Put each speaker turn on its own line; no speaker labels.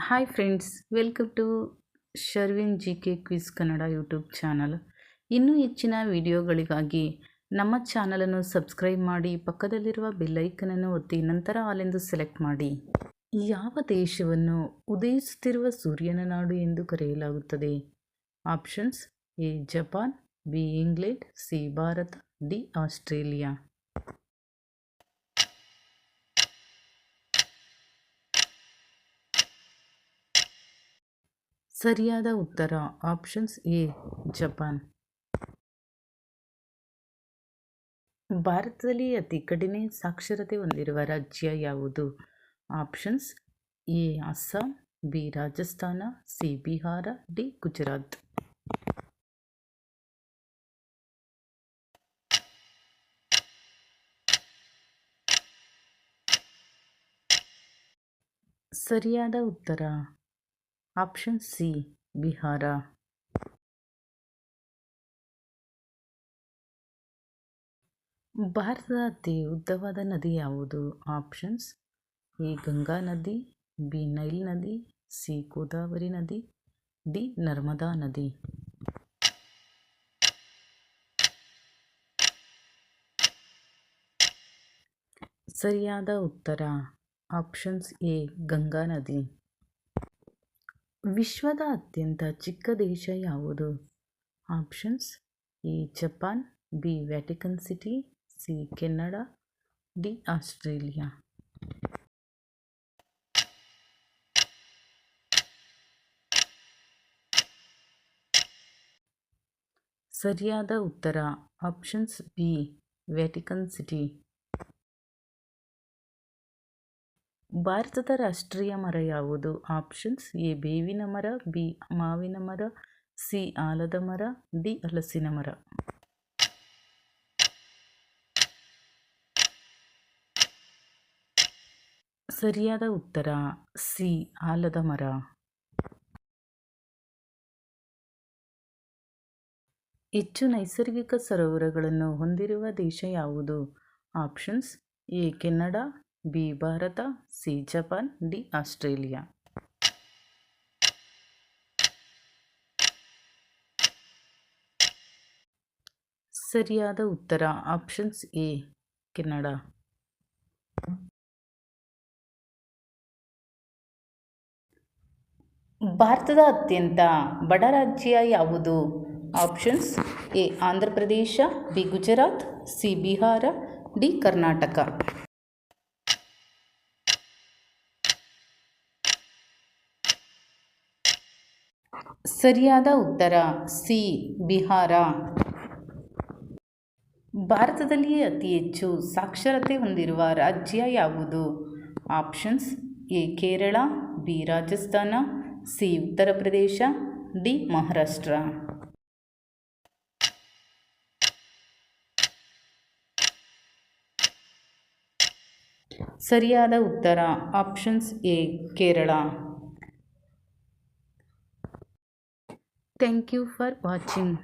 Hi friends, welcome to Sharvin G K quiz Kannada YouTube channel. ಇನ್ನೂ ಹೆಚ್ಚಿನ ವಿಡಿಯೋಗಳಿಗಾಗಿ ನಮ್ಮ ಚಾನಲನ್ನು ಸಬ್ಸ್ಕ್ರೈಬ್ ಮಾಡಿ, ಪಕ್ಕದಲ್ಲಿರುವ ಬೆಲ್ಲೈಕನನ್ನು ಒತ್ತಿ ನಂತರ ಆಲೆಂದು ಸೆಲೆಕ್ಟ್ ಮಾಡಿ. ಯಾವ ದೇಶವನ್ನು ಉದಯಿಸುತ್ತಿರುವ ಸೂರ್ಯನ ನಾಡು ಎಂದು ಕರೆಯಲಾಗುತ್ತದೆ? Options: A Japan, B England, C Bharat, D Australia. ಸರಿಯಾದ ಉತ್ತರ ಆಪ್ಷನ್ಸ್ ಎ ಜಪಾನ್. ಭಾರತದಲ್ಲಿ ಅತಿ ಕಡಿಮೆ ಸಾಕ್ಷರತೆ ಹೊಂದಿರುವ ರಾಜ್ಯ ಯಾವುದು? Options: A Assam, B Rajasthan, C Bihar, D Gujarat. ಸರಿಯಾದ ಉತ್ತರ ಆಪ್ಷನ್ ಸಿ ಬಿಹಾರ. ಭಾರತದ ಅತಿ ಉದ್ದವಾದ ನದಿ ಯಾವುದು? ಆಪ್ಷನ್ಸ್: ಎ ಗಂಗಾ ನದಿ, ಬಿ ನೈಲ್ ನದಿ, ಸಿ ಗೋದಾವರಿ ನದಿ, ಡಿ ನರ್ಮದಾ ನದಿ. ಸರಿಯಾದ ಉತ್ತರ ಆಪ್ಷನ್ಸ್ ಎ ಗಂಗಾ ನದಿ. ವಿಶ್ವದ ಅತ್ಯಂತ ಚಿಕ್ಕ ದೇಶ ಯಾವುದು? Options: A Japan, B Vatican city, C Canada, D Australia. ಸರಿಯಾದ ಉತ್ತರ ಆಪ್ಷನ್ಸ್ ಬಿ ವ್ಯಾಟಿಕನ್ ಸಿಟಿ. ಭಾರತದ ರಾಷ್ಟ್ರೀಯ ಮರ ಯಾವುದು? ಆಪ್ಷನ್ಸ್: ಎ ಬೇವಿನ ಮರ, ಬಿ ಮಾವಿನ ಮರ, ಸಿ ಆಲದ ಮರ, ಡಿ ಹಲಸಿನ ಮರ. ಸರಿಯಾದ ಉತ್ತರ ಸಿ ಆಲದ ಮರ. ಹೆಚ್ಚು ನೈಸರ್ಗಿಕ ಸರೋವರಗಳನ್ನು ಹೊಂದಿರುವ ದೇಶ ಯಾವುದು? Options: A Canada, B Bharat, C Japan, D Australia. ಸರಿಯಾದ ಉತ್ತರ ಆಪ್ಷನ್ಸ್ ಎ ಕೆನಡಾ. ಭಾರತದ ಅತ್ಯಂತ ಬಡ ರಾಜ್ಯ ಯಾವುದು? Options: A Andhra Pradesh, B Gujarat, C Bihar, D Karnataka. ಸರಿಯಾದ ಉತ್ತರ ಸಿ ಬಿಹಾರ. ಭಾರತದಲ್ಲಿ ಅತಿ ಹೆಚ್ಚು ಸಾಕ್ಷರತೆ ಹೊಂದಿರುವ ರಾಜ್ಯ ಯಾವುದು? Options: A Kerala, B Rajasthan, C Uttar Pradesh, D Maharashtra. ಸರಿಯಾದ ಉತ್ತರ options A Kerala. Thank you for watching.